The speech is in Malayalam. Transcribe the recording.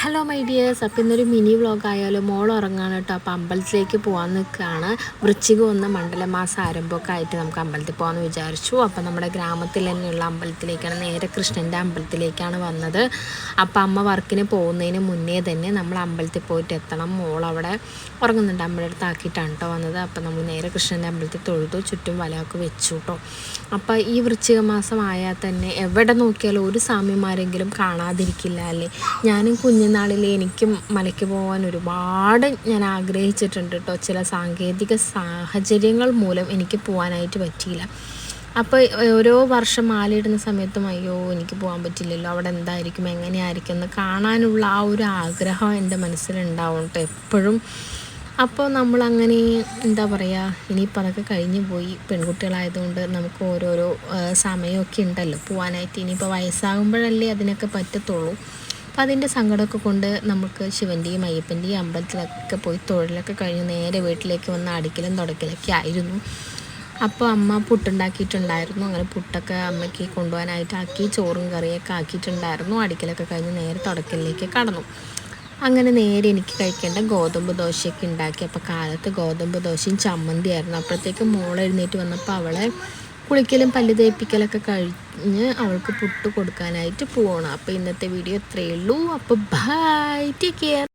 ഹലോ മൈ ഡിയേഴ്സ്, അപ്പോൾ ഇന്നൊരു മിനി വ്ളോഗായാലും മോൾ ഉറങ്ങാണ് കേട്ടോ. അപ്പോൾ അമ്പലത്തിലേക്ക് പോകാൻ നിൽക്കുകയാണ്. വൃശ്ചികം 1 മണ്ഡലമാസം ആരംഭമൊക്കെ ആയിട്ട് നമുക്ക് അമ്പലത്തിൽ പോകാമെന്ന് വിചാരിച്ചു. അപ്പോൾ നമ്മുടെ ഗ്രാമത്തിൽ തന്നെയുള്ള അമ്പലത്തിലേക്കാണ്, നേരെ കൃഷ്ണൻ്റെ അമ്പലത്തിലേക്കാണ് വന്നത്. അപ്പോൾ അമ്മ വർക്കിന് പോകുന്നതിന് മുന്നേ തന്നെ നമ്മൾ അമ്പലത്തിൽ പോയിട്ട് എത്തണം. മോൾ അവിടെ ഉറങ്ങുന്നുണ്ട്, അമ്മയുടെ അടുത്ത് ആക്കിയിട്ടാണ് കേട്ടോ വന്നത്. അപ്പോൾ നമ്മൾ നേരെ കൃഷ്ണൻ്റെ അമ്പലത്തിൽ തൊഴുതു, ചുറ്റും വലയൊക്കെ വെച്ചു കേട്ടോ. അപ്പോൾ ഈ വൃശ്ചിക മാസം ആയാൽ തന്നെ എവിടെ നോക്കിയാലും ഒരു സ്വാമിമാരെങ്കിലും കാണാതിരിക്കില്ല അല്ലേ. ഞാനും കുഞ്ഞുനാളിൽ എനിക്കും മലയ്ക്ക് പോകാൻ ഒരുപാട് ഞാൻ ആഗ്രഹിച്ചിട്ടുണ്ട് കേട്ടോ. ചില സാങ്കേതിക സാഹചര്യങ്ങൾ മൂലം എനിക്ക് പോകാനായിട്ട് പറ്റിയില്ല. അപ്പോൾ ഓരോ വർഷം മാലയിടുന്ന സമയത്തും അയ്യോ എനിക്ക് പോകാൻ പറ്റില്ലല്ലോ, അവിടെ എന്തായിരിക്കും എങ്ങനെയായിരിക്കും എന്ന് കാണാനുള്ള ആ ഒരു ആഗ്രഹം എൻ്റെ മനസ്സിലുണ്ടാവും കേട്ടോ എപ്പോഴും. അപ്പോൾ നമ്മളങ്ങനെ എന്താ പറയുക, ഇനിയിപ്പോൾ അതൊക്കെ കഴിഞ്ഞു പോയി. പെൺകുട്ടികളായതുകൊണ്ട് നമുക്ക് ഓരോരോ സമയമൊക്കെ ഉണ്ടല്ലോ പോകാനായിട്ട്. ഇനിയിപ്പോൾ വയസ്സാകുമ്പോഴല്ലേ അതിനൊക്കെ പറ്റത്തുള്ളൂ. അപ്പം അതിൻ്റെ സങ്കടമൊക്കെ കൊണ്ട് നമുക്ക് ശിവൻ്റെയും അയ്യപ്പൻ്റെയും അമ്പലത്തിലൊക്കെ പോയി തൊഴിലൊക്കെ കഴിഞ്ഞ് നേരെ വീട്ടിലേക്ക് വന്ന് അടിക്കലും തുടക്കലൊക്കെ ആയിരുന്നു. അപ്പോൾ അമ്മ പുട്ടുണ്ടാക്കിയിട്ടുണ്ടായിരുന്നു. അങ്ങനെ പുട്ടൊക്കെ അമ്മയ്ക്ക് കൊണ്ടുപോകാനായിട്ടാക്കി, ചോറും കറിയൊക്കെ ആക്കിയിട്ടുണ്ടായിരുന്നു. അടിക്കലൊക്കെ കഴിഞ്ഞ് നേരെ തുടക്കലിലേക്ക് കടന്നു. അങ്ങനെ നേരെ എനിക്ക് കഴിക്കേണ്ട ഗോതമ്പ് ദോശയൊക്കെ ഉണ്ടാക്കി. അപ്പോൾ കാലത്ത് ഗോതമ്പ് ദോശയും ചമ്മന്തിയായിരുന്നു. അപ്പോഴത്തേക്ക് മോൾ എഴുന്നേറ്റ് വന്നപ്പോൾ അവളെ കുളിക്കലും പല്ല് തേപ്പിക്കലൊക്കെ കഴിഞ്ഞ് അവൾക്ക് പുട്ട് കൊടുക്കാനായിട്ട് പോകണം. അപ്പോൾ ഇന്നത്തെ വീഡിയോ ഇത്രയേ ഉള്ളൂ. അപ്പോൾ ബൈ, ടേക്ക് കെയർ.